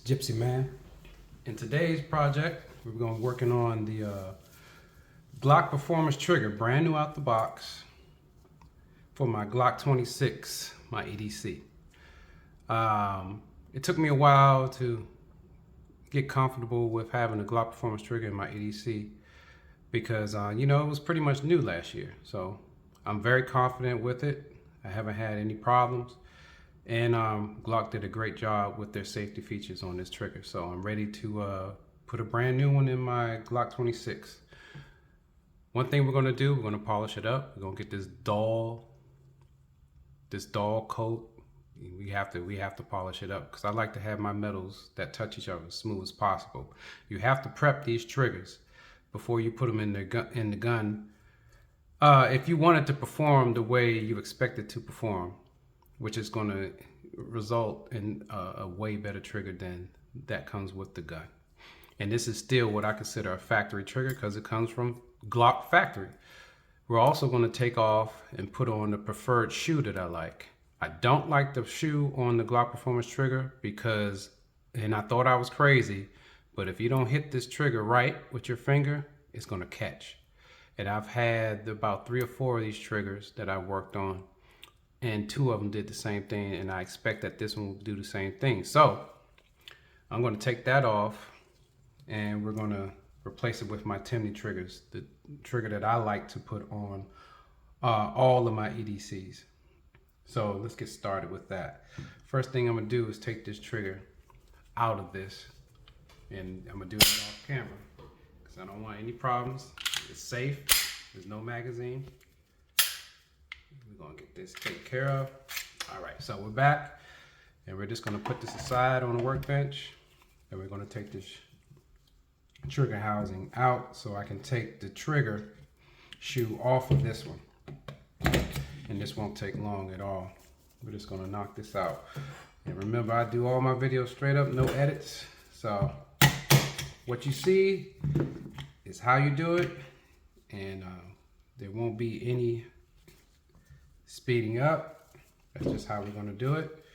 Gypsy Man. In today's project, we're going to be working on the Glock Performance Trigger, brand new out the box, for my Glock 26, my EDC. It took me a while to get comfortable with having a Glock Performance Trigger in my EDC because, it was pretty much new last year. So I'm very confident with it. I haven't had any problems. And Glock did a great job with their safety features on this trigger. So I'm ready to put a brand new one in my Glock 26. One thing we're gonna do, we're gonna polish it up. We're gonna get this dull coat. We have to polish it up because I like to have my metals that touch each other as smooth as possible. You have to prep these triggers before you put them in the gun. If you want it to perform the way you expect it to perform, which is going to result in a way better trigger than that comes with the gun. And this is still what I consider a factory trigger because it comes from Glock factory. We're also going to take off and put on the preferred shoe that I like. I don't like the shoe on the Glock Performance Trigger because, and I thought I was crazy, but if you don't hit this trigger right with your finger, it's going to catch. And I've had about 3 or 4 of these triggers that I worked on, and 2 of them did the same thing, and I expect that this one will do the same thing. So I'm going to take that off, and we're going to replace it with my Timney triggers, the trigger that I like to put on all of my EDCs. So let's get started with that. First thing I'm going to do is take this trigger out of this, and I'm going to do that off camera because I don't want any problems. It's safe. There's no magazine. We're gonna get this taken care of. All right, so we're back, and we're just gonna put this aside on the workbench, and we're gonna take this trigger housing out so I can take the trigger shoe off of this one. And this won't take long at all. We're just gonna knock this out. And remember, I do all my videos straight up, no edits. So what you see is how you do it, and there won't be any speeding up. That's just how we're going to do it.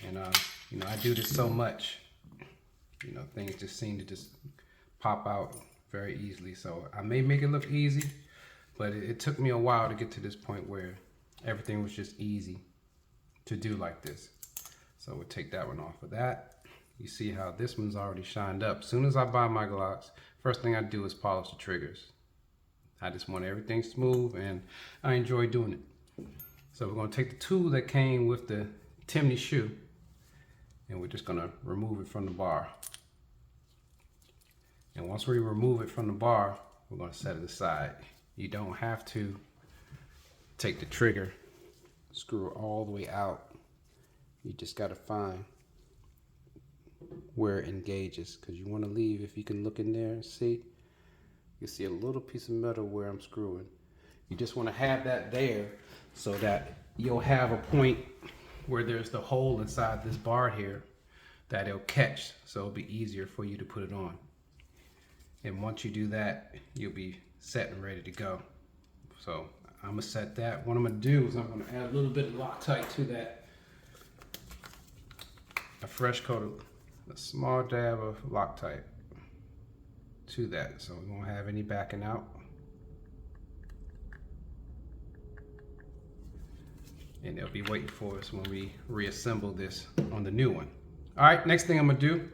And I do this so much, things just seem to just pop out very easily. So I may make it look easy, but it took me a while to get to this point where everything was just easy to do like this. So we'll take that one off of that. You see how this one's already shined up. As soon as I buy my Glocks, first thing I do is polish the triggers. I just want everything smooth, and I enjoy doing it. So we're going to take the tool that came with the Timney shoe, and we're just going to remove it from the bar. And once we remove it from the bar, we're going to set it aside. You don't have to take the trigger, screw it all the way out. You just got to find where it engages, because you want to leave, if you can look in there and see, you see a little piece of metal where I'm screwing. You just want to have that there so that you'll have a point where there's the hole inside this bar here that it'll catch, so it'll be easier for you to put it on. And once you do that, you'll be set and ready to go. So I'm gonna set that. What I'm gonna do is I'm gonna add a little bit of Loctite to that. A fresh coat of a small dab of Loctite to that, so we won't have any backing out. And they'll be waiting for us when we reassemble this on the new one. All right, next thing I'm gonna do,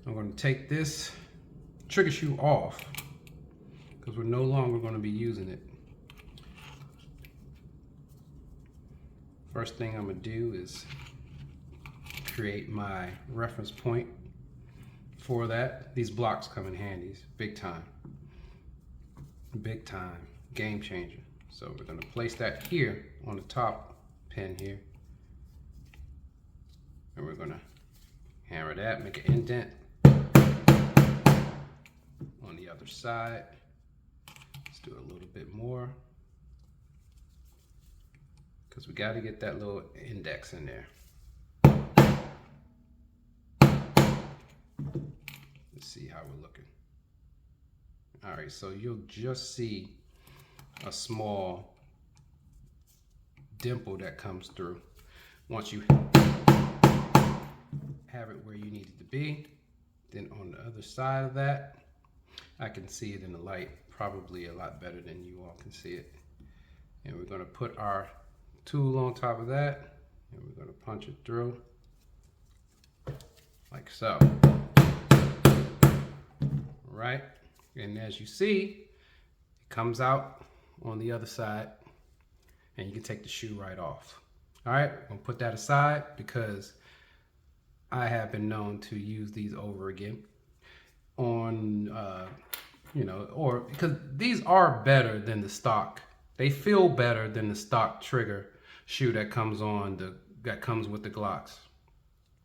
I'm gonna take this trigger shoe off because we're no longer gonna be using it. First thing I'm gonna do is create my reference point for that. These blocks come in handy, big time, game changer. So we're going to place that here on the top pin here, and we're going to hammer that, make an indent on the other side. Let's do a little bit more because we got to get that little index in there. Let's see how we're looking. All right, so you'll just see a small dimple that comes through once you have it where you need it to be. Then on the other side of that, I can see it in the light probably a lot better than you all can see it. And we're going to put our tool on top of that, and we're going to punch it through like so. Right? And as you see, it comes out on the other side, and you can take the shoe right off. All right, I'm gonna put that aside because I have been known to use these over again on, or because these are better than the stock. They feel better than the stock trigger shoe that comes with the Glocks.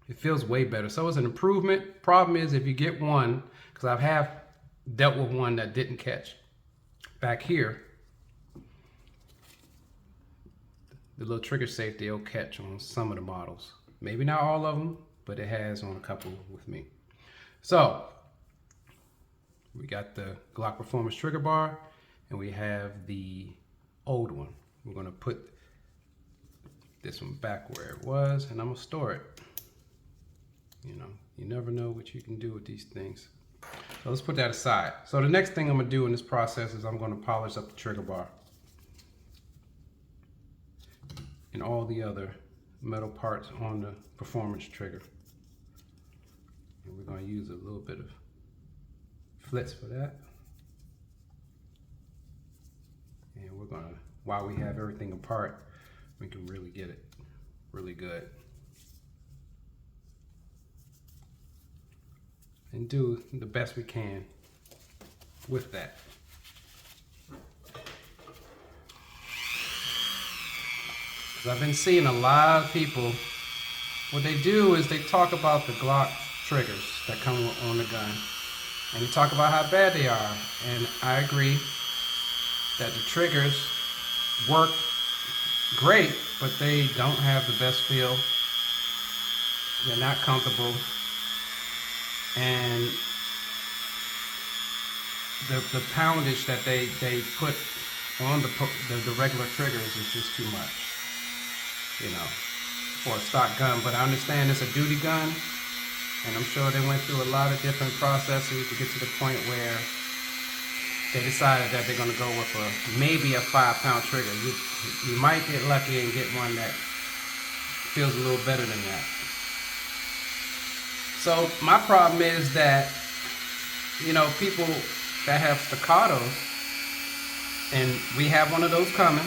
It feels way better. So it's an improvement. Problem is, if you get one, because I have dealt with one that didn't catch back here, the little trigger safety will catch on some of the models. Maybe not all of them, but it has on a couple with me. So we got the Glock Performance Trigger bar, and we have the old one. We're gonna put this one back where it was, and I'm gonna store it. You know, you never know what you can do with these things. So let's put that aside. So the next thing I'm gonna do in this process is I'm gonna polish up the trigger bar and all the other metal parts on the performance trigger. And we're gonna use a little bit of flitz for that. And we're gonna, while we have everything apart, we can really get it really good. And do the best we can with that. I've been seeing a lot of people, what they do is they talk about the Glock triggers that come on the gun. And they talk about how bad they are. And I agree that the triggers work great, but they don't have the best feel. They're not comfortable. And the poundage that they put on the regular triggers is just too much. You know, for a stock gun, but I understand it's a duty gun, and I'm sure they went through a lot of different processes to get to the point where they decided that they're going to go with maybe a 5-pound trigger. You might get lucky and get one that feels a little better than that. So my problem is that, you know, people that have staccatos, and we have one of those coming.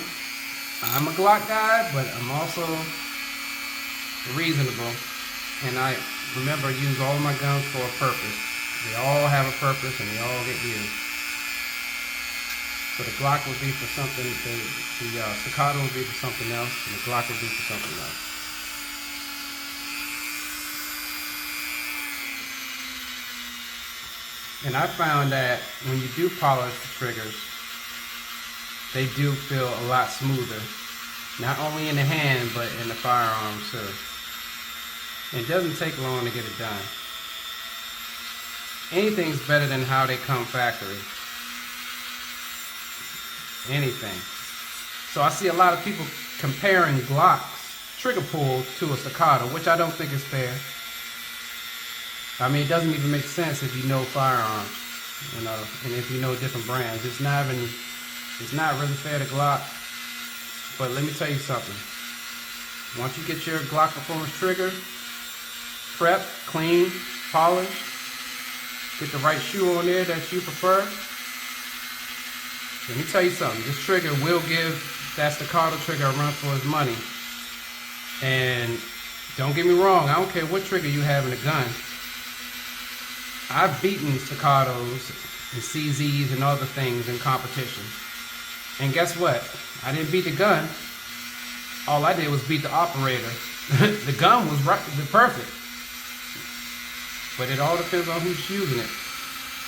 I'm a Glock guy, but I'm also reasonable, and I remember use all my guns for a purpose. They all have a purpose, and they all get used. So the Glock would be for something, the staccato would be for something else, and the Glock would be for something else. And I found that when you do polish the triggers, they do feel a lot smoother, not only in the hand, but in the firearm too. And it doesn't take long to get it done. Anything's better than how they come factory. Anything. So I see a lot of people comparing Glock's trigger pull to a staccato, which I don't think is fair. I mean, it doesn't even make sense if you know firearms, you know, and if you know different brands. It's not really fair to Glock. But let me tell you something. Once you get your Glock Performance Trigger prepped, clean, polished, get the right shoe on there that you prefer, let me tell you something. This trigger will give that staccato trigger a run for its money. And don't get me wrong, I don't care what trigger you have in a gun. I've beaten staccatos and CZs and other things in competition. And guess what? I didn't beat the gun. All I did was beat the operator. The gun was perfect. But it all depends on who's using it.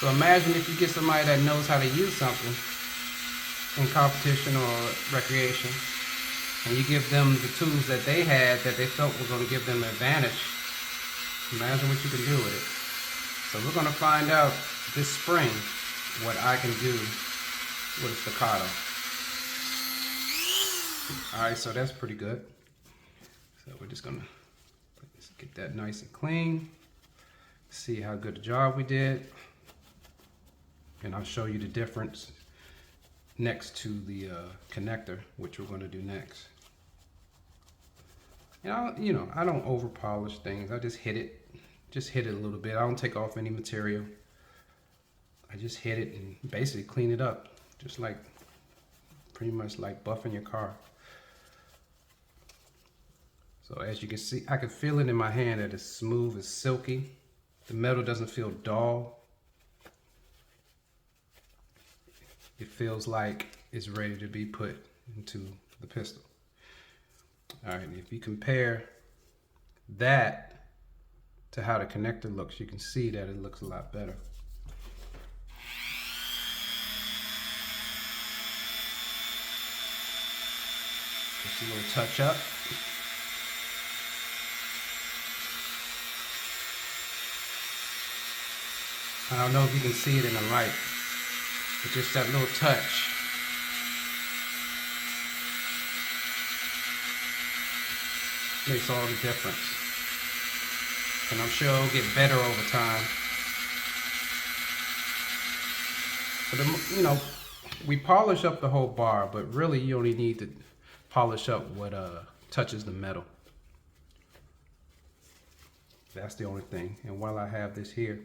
So imagine if you get somebody that knows how to use something in competition or recreation, and you give them the tools that they had that they felt were going to give them an advantage. Imagine what you can do with it. So we're going to find out this spring what I can do with a staccato. Alright, so that's pretty good. So we're just going to put Let's get that nice and clean. See how good a job we did. And I'll show you the difference next to the connector, which we're going to do next. And I don't over polish things. I just hit it a little bit. I don't take off any material. I just hit it and basically clean it up, just like pretty much like buffing your car. So as you can see, I can feel it in my hand that it's smooth, it's silky. The metal doesn't feel dull. It feels like it's ready to be put into the pistol. All right, if you compare that to how the connector looks, you can see that it looks a lot better. Just a little touch up. I don't know if you can see it in the light, but just that little touch. Makes all the difference. And I'm sure it'll get better over time. But we polish up the whole bar, but really you only need to polish up what touches the metal. That's the only thing. And while I have this here,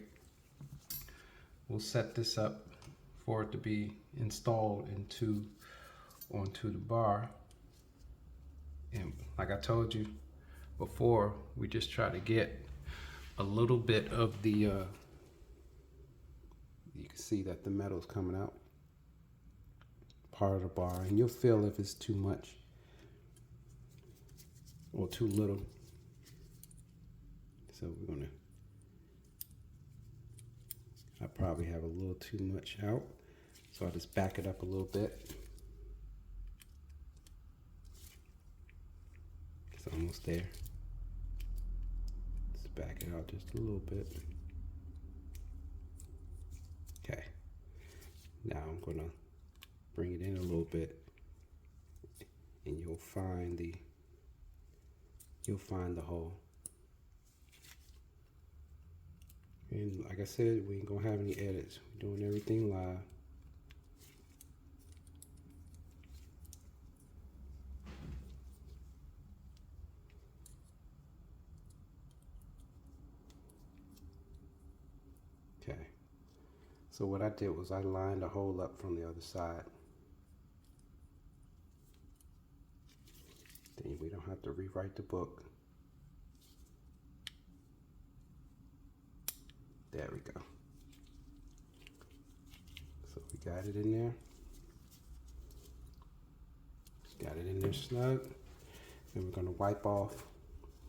we'll set this up for it to be installed onto the bar. And like I told you before, we just try to get a little bit of the you can see that the metal's coming out part of the bar, and you'll feel if it's too much or too little. So I probably have a little too much out, so I'll just back it up a little bit. It's almost there. Let's back it out just a little bit. Okay. Now I'm gonna bring it in a little bit, and you'll find the hole. And like I said, we ain't gonna have any edits. We're doing everything live. Okay. So what I did was I lined the hole up from the other side. Then we don't have to rewrite the book. There we go. So we got it in there. Got it in there snug. Then we're going to wipe off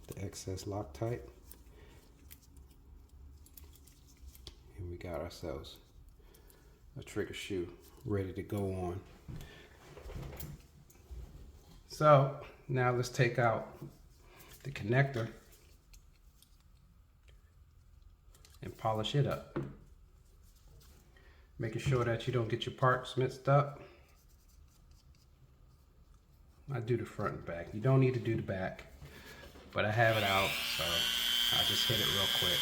the excess Loctite. And we got ourselves a trigger shoe ready to go on. So now let's take out the connector and polish it up. Making sure that you don't get your parts mixed up. I do the front and back. You don't need to do the back, but I have it out, so I just hit it real quick.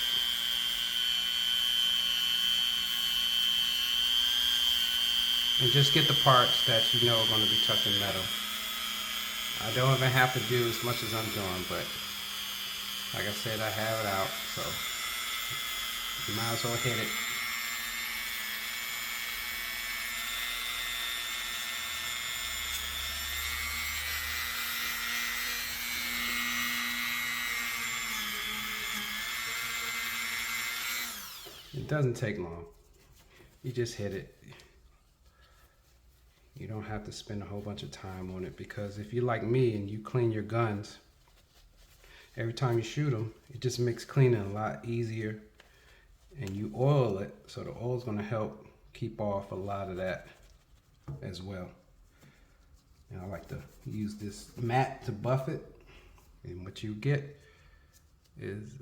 And just get the parts that you know are going to be touching metal. I don't even have to do as much as I'm doing, but like I said, I have it out, so you might as well hit it. It doesn't take long. You just hit it. You don't have to spend a whole bunch of time on it, because if you're like me and you clean your guns, every time you shoot them, it just makes cleaning a lot easier. And you oil it, so the oil is going to help keep off a lot of that as well. And I like to use this mat to buff it, and what you get is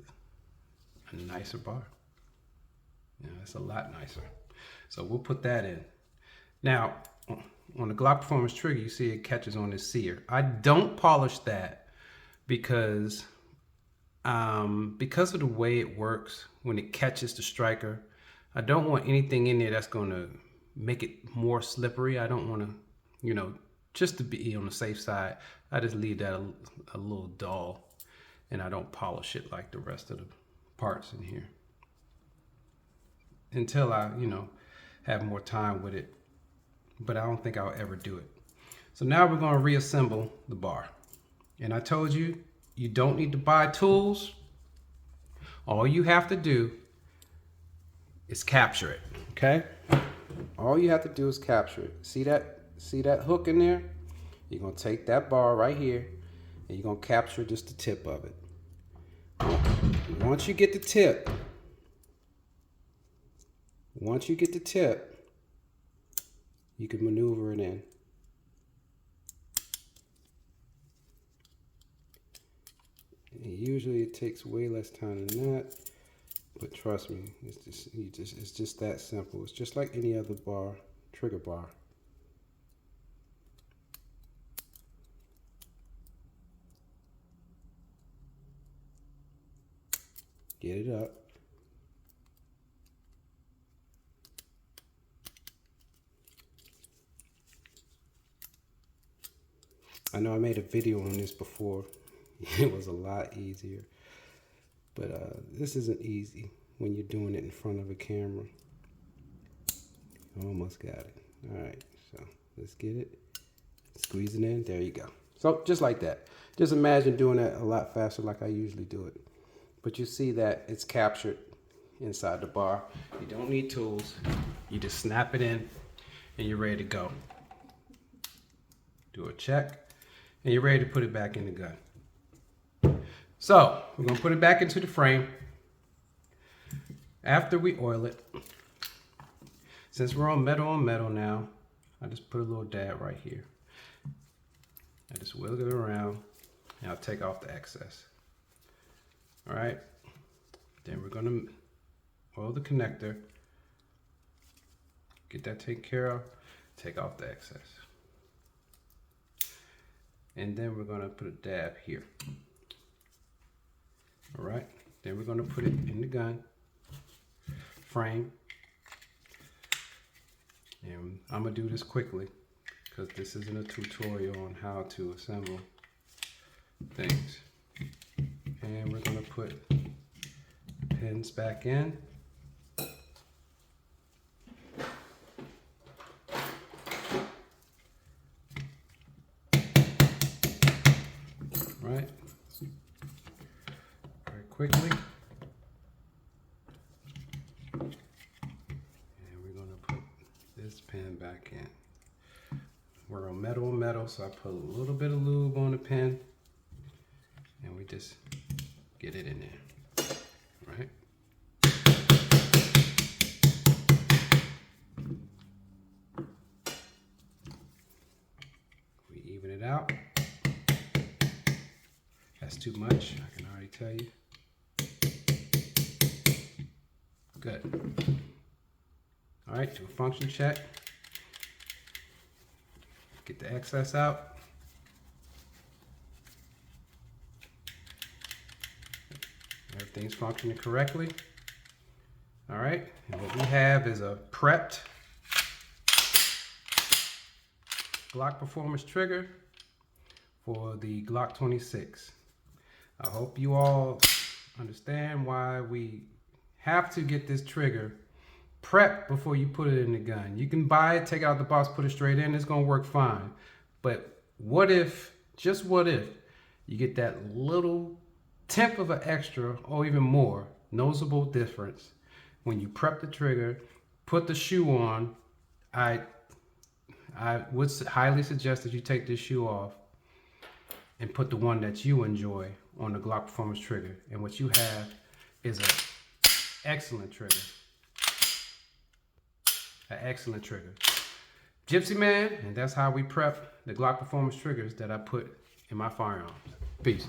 a nicer bar. It's a lot nicer. So we'll put that in. Now, on the Glock Performance Trigger, you see it catches on this sear. I don't polish that because because of the way it works when it catches the striker, I don't want anything in there that's going to make it more slippery. I don't want to, you know, just to be on the safe side, I just leave that a little dull, and I don't polish it like the rest of the parts in here until I, you know, have more time with it. But I don't think I'll ever do it. So now we're going to reassemble the bar. And I told you, you don't need to buy tools. All you have to do is capture it, okay? All you have to do is capture it. See that hook in there? You're gonna take that bar right here and you're gonna capture just the tip of it. Once you get the tip, you can maneuver it in. And usually it takes way less time than that, but trust me, it's just that simple. It's just like any other bar, trigger bar. Get it up. I know I made a video on this before. It was a lot easier. But this isn't easy when you're doing it in front of a camera. Almost got it. All right, so let's get it. Squeeze it in. There you go. So just like that. Just imagine doing that a lot faster like I usually do it. But you see that it's captured inside the bar. You don't need tools. You just snap it in and you're ready to go. Do a check and you're ready to put it back in the gun. So we're gonna put it back into the frame after we oil it. Since we're on metal now, I just put a little dab right here. I just wiggle it around and I'll take off the excess. All right, then we're gonna oil the connector, get that taken care of, take off the excess. And then we're gonna put a dab here. All right, then we're gonna put it in the gun frame. And I'm gonna do this quickly because this isn't a tutorial on how to assemble things. And we're gonna put pins back in. Right, very quickly. And we're gonna put this pin back in. We're on metal, so I put a little bit of lube on the pin and we just get it in there, right? We even it out. That's too much, I can already tell you. Good. All right, do a function check. Get the excess out. Everything's functioning correctly. All right, and what we have is a prepped Glock Performance Trigger for the Glock 26. I hope you all understand why we have to get this trigger prepped before you put it in the gun. You can buy it, take it out the box, put it straight in, it's gonna work fine. But what if, just what if, you get that little tenth of an extra or even more noticeable difference when you prep the trigger, put the shoe on. I would highly suggest that you take this shoe off and put the one that you enjoy on the Glock Performance Trigger. And what you have is an excellent trigger. An excellent trigger. Gypsy Man, and that's how we prep the Glock Performance Triggers that I put in my firearms. Peace.